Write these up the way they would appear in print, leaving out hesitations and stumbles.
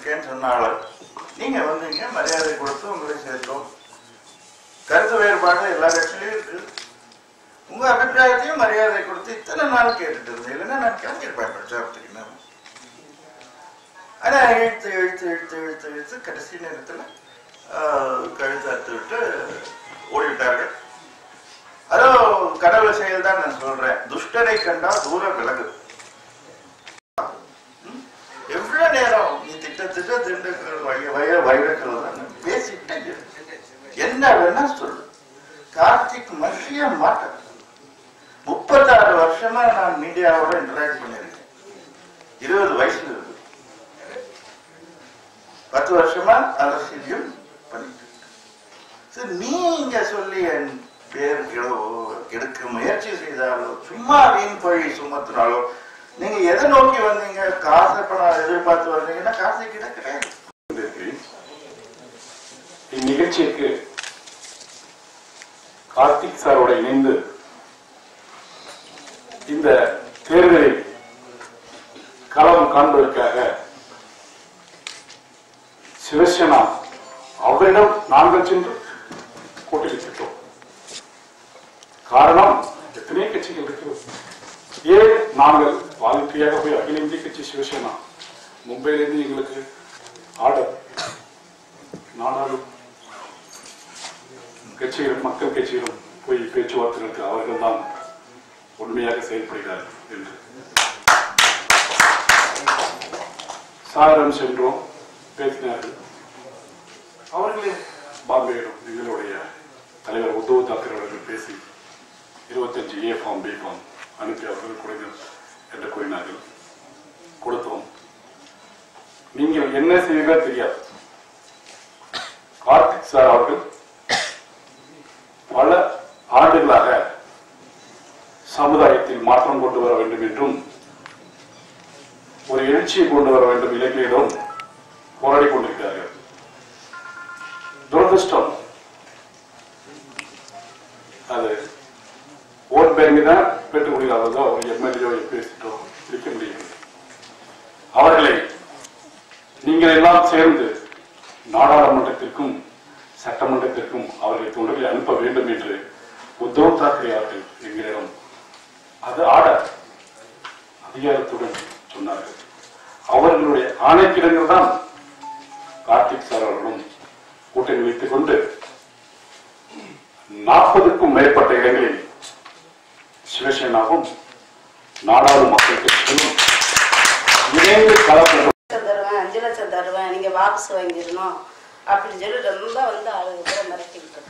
இருக்கேன்னு சொன்னாலும் நீங்க வந்தீங்க, மரியாதை கொடுத்து உங்களை சேர்த்தோம். கருத்து வேறுபாடு எல்லா கட்சியிலையும் இருக்கு. உங்க அபிப்பிராயத்தையும் மரியாதை கொடுத்து இத்தனை நாள் கேட்டுட்டு இருந்தேன். இல்லைன்னா நான் கிளம்பியிருப்பேன் பிரச்சாரத்துக்கு. ஆனா இழுத்து இழுத்து இழுத்து இழுத்து இழுத்து கடைசி நேரத்துல கழுத்து அறுத்து விட்டு ஓடிவிட்டார்கள். அதோ கடவுள செயல் தான் நான் சொல்றேன். துஷ்டரை கண்டா தூர விலகு. எவ்வளவு நேரம் நீ திட்டத்திட்ட திண்டுக்கல் வைரக்கல் தான் பேசிட்டே என்ன வேணா சொல்லு. கார்த்திக் மகிழ மாட்டேன். 36 வருஷமா நான் மீடியாவோட இன்டராக்ட் பண்ணிருக்கேன். 20 வயசுல இருக்கு. 10 வருஷமா அரசியல் பண்ணிட்டு. நீங்க சொல்லி என் பேர் கெடுக்க முயற்சி செய்தாலோ சும்மா வீண் பழி சுமத்தினாலோ நீங்க எதை நோக்கி வந்தீங்க? காசை பணம் எதிர்பார்த்து வந்தீங்கன்னா காசை கிட்ட கிடையாது. இந்நிகழ்ச்சிக்கு கார்த்திக் சாரோட இணைந்து இந்த தேர்தலில் களம் காண்பதற்காக சிவசேனா அவரிடம் நாங்கள் சென்று போட்டியிட்டோம். காரணம் எத்தனை கட்சிகள் இருக்கிறது. ஏன் நாங்கள் வாலண்டியாக போய் அகில இந்திய கட்சி சிவசேனா மும்பையிலிருந்து எங்களுக்கு ஆர்டர், நாடாளும் கட்சிகளும் மக்கள் கட்சிகளும் போய் பேச்சுவார்த்தைகளுக்கு அவர்கள் தான் உண்மையாக செயல்படுகிறார்கள் என்று சாரிடம் சென்றோம், பேசினார்கள். அவர்களே பாம்பேயிடம் எங்களுடைய தலைவர் உத்தவ் தாக்கரே அவர்கள் பேசி 25A ஃபார்ம் B ஃபார்ம் அனுப்பி அவர்கள் கொடுங்கள் என்று கூறினார்கள். கொடுத்தோம். நீங்கள் என்ன செய்வீர்கள் தெரியாது. கார்த்திக் சார் அவர்கள் பல ஆண்டுகளாக சமுதாயத்தில் மாற்றம் கொண்டு வர வேண்டும் என்றும் ஒரு எழுச்சியை கொண்டு வர வேண்டும் இலக்கியிடம் போராடி கொண்டிருக்கிறார்கள். துரதிருஷ்டம் அது ஓட் பேங்க் தான் பெற்றுக் கொள்கிறார்களோ அவர் எம்எல்ஏ பேசிட்டோ இருக்க முடியும். அவர்களை நீங்கள் எல்லாம் சேர்ந்து நாடாளுமன்றத்திற்கும் சட்டமன்றத்திற்கும் அவர்களை தொண்டர்களை அனுப்ப வேண்டும் என்று உத்தவ் தாக்கரே அவர்கள் எங்களிடம் அது ஆர்டர் அதிகாரத்துடன் சொன்னார்கள். அவர்களுடைய ஆணைக்கிடங்கள் தான் கார்த்திக் சார் அவர்களும் கூட்டணி வைத்துக் கொண்டு 40க்கும் மேற்பட்ட இடங்களில் சிவசேனாவும் நாடாளும் மக்கள் கட்சியும் இணைந்து கலப்படும். 5 லட்சம் தருவேன், நீங்க வாபஸ் வாங்கிடணும் அப்படின்னு சொல்லி ரொம்ப வந்து ஆளுங்க மிரட்டிக்கிட்டு.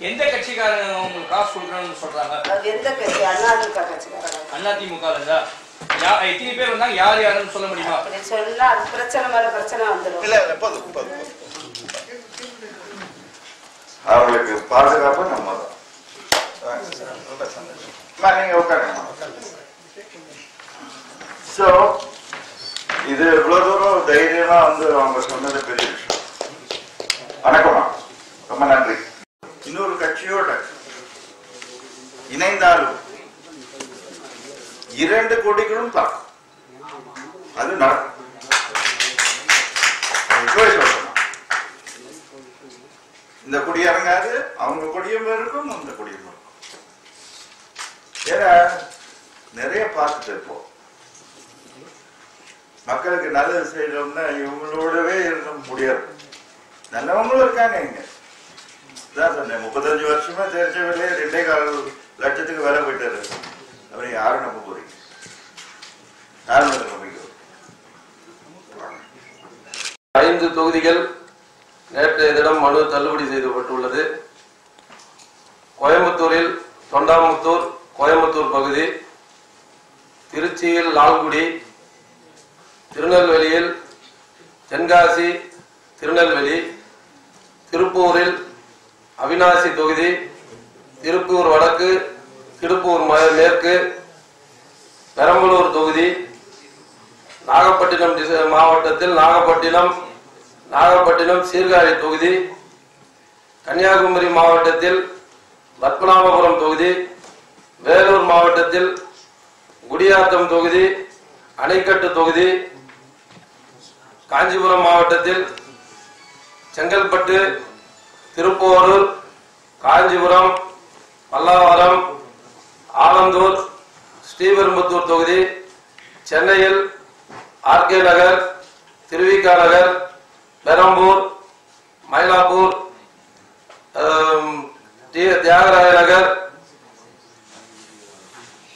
எந்த கட்சிக்காரங்க உங்களுக்கு காசு கொடுக்கணும்னு சொல்றாங்க? அது எந்த கட்சி? அதிமுக கட்சிக்காரங்க. அதிமுக எத்தனை பேர் வந்தாங்க, யார் யாருன்னு சொல்ல முடியுமா? அப்படி சொன்னா அது பிரச்சனை மேல பிரச்சனை வந்துடும். அவர்களுக்கு பாதுகாப்பு நம்ம தான். நீங்க உட்காருங்க. சோ இது இவ்வளவு தூரம் தைரியமா வந்து அவங்க சொன்னது பெரிய விஷயம். வணக்கமா, ரொம்ப நன்றி. இன்னொரு கட்சியோட இணைந்தாலும் 2 கோடிகளும் தான் அது நடக்கும். இந்த கொடி இறங்காது, அவங்க கொடியும் இருக்கும், இந்த கொடியும் இருக்கும். ஏன்னா நிறைய பார்த்துட்டு இருப்போம். மக்களுக்கு நல்லது செய்யணும்னா இவங்களோடவே இருக்க முடியாது. நல்லவங்களும் இருக்காங்க. இங்க தான் சொன்னேன், 35 வருஷமா தெரிஞ்சவர்களே 2.25 லட்சத்துக்கு வேலை போயிட்டாரு. அவரை யாரும் நம்ப போறீங்க? யாரும் நம்பிக்கை? 5 தொகுதிகள் நேற்றைய தினம் மனு தள்ளுபடி செய்யப்பட்டுள்ளது. கோயம்புத்தூரில் தொண்டாமுத்தூர் கோயம்புத்தூர் பகுதி, திருச்சியில் லால்குடி, திருநெல்வேலியில் தென்காசி திருநெல்வேலி, திருப்பூரில் அவிநாசி தொகுதி, திருப்பூர் வடக்கு, திருப்பூர் மேற்கு, பெரம்பலூர் தொகுதி, நாகப்பட்டினம் மாவட்டத்தில் நாகப்பட்டினம் சீர்காழி தொகுதி, கன்னியாகுமரி மாவட்டத்தில் பத்மநாபபுரம் தொகுதி, வேலூர் மாவட்டத்தில் குடியாத்தம் தொகுதி, அணைக்கட்டு தொகுதி, காஞ்சிபுரம் மாவட்டத்தில் செங்கல்பட்டு, திருப்போரூர், காஞ்சிபுரம், பல்லாவரம், ஆலந்தூர், ஸ்ரீபெரும்புத்தூர் தொகுதி, சென்னையில் ஆர்கே நகர், திருவிக நகர், பெரம்பூர், மயிலாப்பூர், தியாகராய நகர்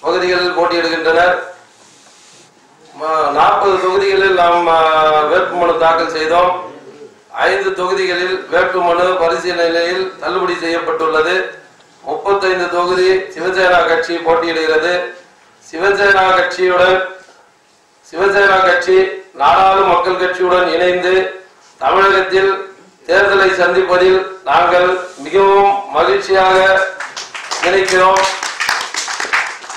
பகுதிகளில் போட்டியிடுகின்றனர். 40 தொகுதிகளில் நாம் வேட்புமனு தாக்கல் செய்தோம். 5 தொகுதிகளில் வேட்புமனு பரிசீலனையில் தள்ளுபடி செய்யப்பட்டுள்ளது. 35 தொகுதி சிவசேனா கட்சி போட்டியிடுகிறது. சிவசேனா கட்சி நாடாளு மக்கள் கட்சியுடன் இணைந்து தமிழகத்தில் தேர்தலை சந்திப்பதில் நாங்கள் மிகவும் மகிழ்ச்சியாக நினைக்கிறோம்.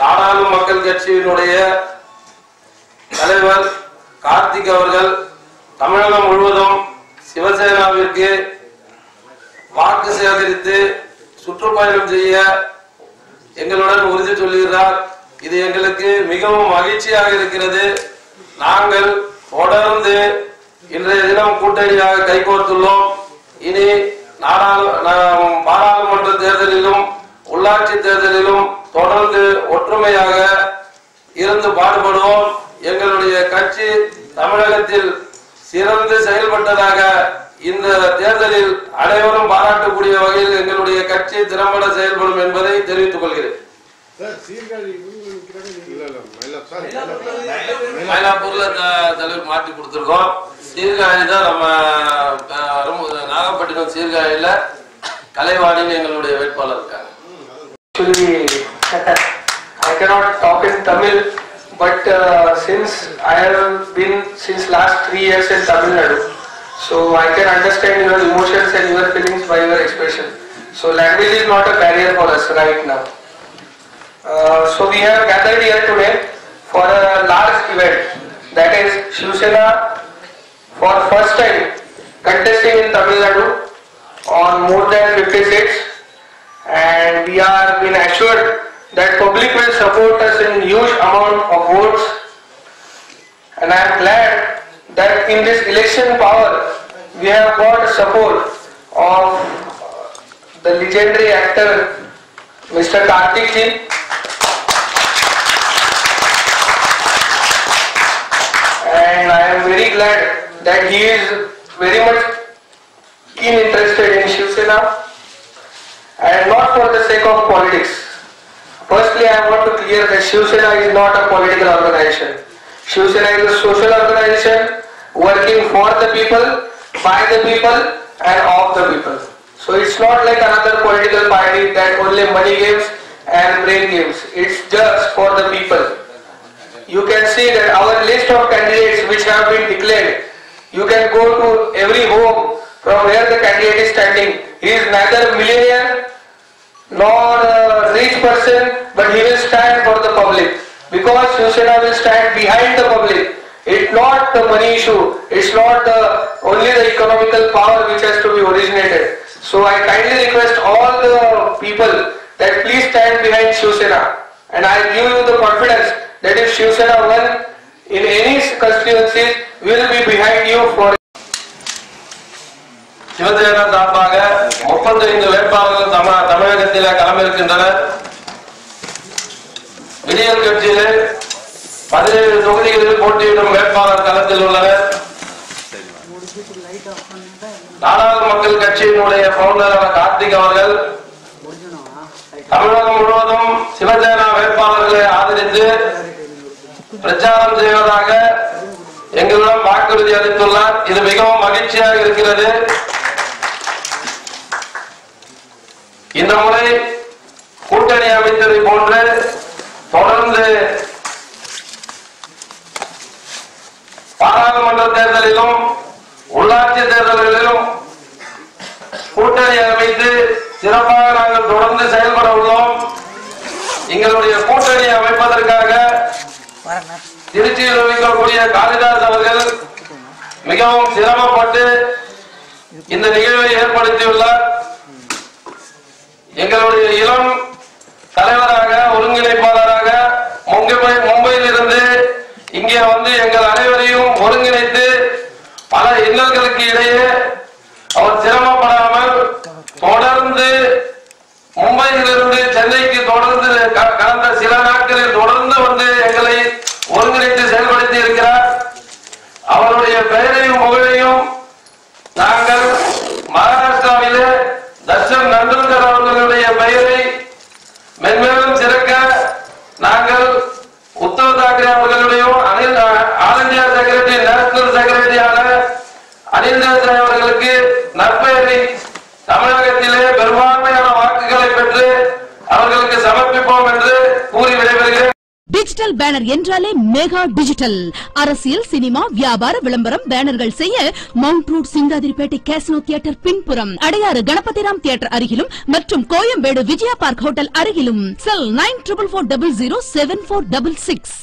நாடாளு மக்கள் கட்சியினுடைய தலைவர் கார்த்திக் அவர்கள் தமிழகம் முழுவதும் சிவசேனாவிற்கு வாக்கு சேகரித்து சுற்றுப்பயணம் செய்ய எங்களுடன் உறுதி சொல்லுகிறார். இது எங்களுக்கு மிகவும் மகிழ்ச்சியாக இருக்கிறது. நாங்கள் தொடர்ந்து இன்றைய தினம் கூட்டணியாக கைகோர்த்துள்ளோம். இனி பாராளுமன்ற தேர்தலிலும் உள்ளாட்சி தேர்தலிலும் தொடர்ந்து ஒற்றுமையாக இருந்து பாடுபடுவோம். எங்களுடைய கட்சி தமிழகத்தில் சிறந்து செயல்பட்டதாக இந்த தேர்தலில் அனைவரும் பாராட்டக்கூடிய வகையில் எங்களுடைய கட்சி திறம்பட செயல்படும் என்பதை தெரிவித்துக் கொள்கிறேன். மயிலாப்பூர்ல தலைவர் மாற்றி கொடுத்திருக்கோம். சீர்காழி தான் நம்ம நாகப்பட்டினம் சீர்காழியில கலைவாணின்னு எங்களுடைய வேட்பாளர் இருக்காங்க. I cannot talk in Tamil, but since I have been since last 3 years in Tamil Nadu, so I can understand your emotions and your feelings by your expression. So language is not a barrier for us right now. So we have gathered here today for a large event, that is Shiv Sena for first time contesting in Tamil Nadu on more than 50 seats, and we are been assured that public will support us in huge amount of votes, and I am glad that in this election power we have got support of the legendary actor Mr. Karthik ji, and I am very glad that he is very much keen interested in Shiv Sena, and not for the sake of politics. Firstly, I want to clear that Shiv Sena is not a political organization. Shiv Sena is a social organization working for the people, by the people and of the people. So it's not like another political party that only money gives and brain gives. It's just for the people. You can see that our list of candidates which have been declared, you can go to every home from where the candidate is standing. He is neither millionaire nor a rich person, but he will stand for the public, because Shiv Sena will stand behind the public. It's not the money issue, it's not only the economical power which has to be originated. So I kindly request all the people that please stand behind Shiv Sena, and I give you the confidence that if Shiv Sena won in any constituencies, we will be behind you for. Shiv Sena சார்பாக 35 வேட்பாளர்கள் தமிழகத்தில் களமிருக்கின்றனர். விடியல் கட்சியில் 17 தொகுதிகளில் போட்டியிடும் வேட்பாளர் களத்தில் உள்ளனர். நாடாளு மக்கள் கட்சியினுடைய பவுண்டரான கார்த்திக் அவர்கள் தமிழகம் முழுவதும் சிவசேனா வேட்பாளர்களை ஆதரித்து பிரச்சாரம் செய்வதாக எங்களிடம் வாக்குறுதி அளித்துள்ளார். இது மிகவும் மகிழ்ச்சியாக இருக்கிறது. இந்த முறை கூட்டணி அமைச்சரை போன்று தொடர்ந்து பாராளுமன்ற தேர்தலிலும் உள்ளாட்சி தேர்தல்களிலும் கூட்டணி அமைத்து சிறப்பாக நாங்கள் தொடர்ந்து செயல்பட உள்ளோம். எங்களுடைய கூட்டணி அமைப்பதற்காக திருச்சியில் இருக்கக்கூடிய காளிதாஸ் அவர்கள் மிகவும் சிரமப்பட்டு இந்த நிகழ்வை ஏற்படுத்தியுள்ளார். எங்களுடைய இளம் தலைவராக ஒருங்கிணைப்பாளராக மும்பையில் இருந்து இங்கே வந்து எங்கள் அனைவரையும் ஒருங்கிணைத்து நாங்கள் மகாராஷ்டிராவிலே தர்ஷன் நந்தல்கர் அவர்களுடைய பெயரை மென்மேலும் சிறக்க நாங்கள் உத்தவ் தாக்கரே அவர்களுடையும் ஆல் இந்தியா செக்ரட்டரி நேஷனல் செக்ரட்டரியான அனில் தேசாய் அவர்களுக்கு நற்பெயரை தமிழகத்திலே பெரும்பான்மையான வாக்குகளை பெற்று அவர்களுக்கு சமர்ப்பிப்போம் என்று கூறி விடைபெறுகிறேன். டிஜிட்டல் பேனர் என்றாலே மெகா டிஜிட்டல். அரசியல், சினிமா, வியாபார விளம்பரம் பேனர்கள் செய்ய மவுண்ட் ரோட் சிங்காதிரிப்பேட்டை கேசினோ தியேட்டர் பின்புறம், அடையாறு கணபதிராம் தியேட்டர் அருகிலும் மற்றும் கோயம்பேடு விஜயா பார்க் ஹோட்டல் அருகிலும். செல் 9440074666.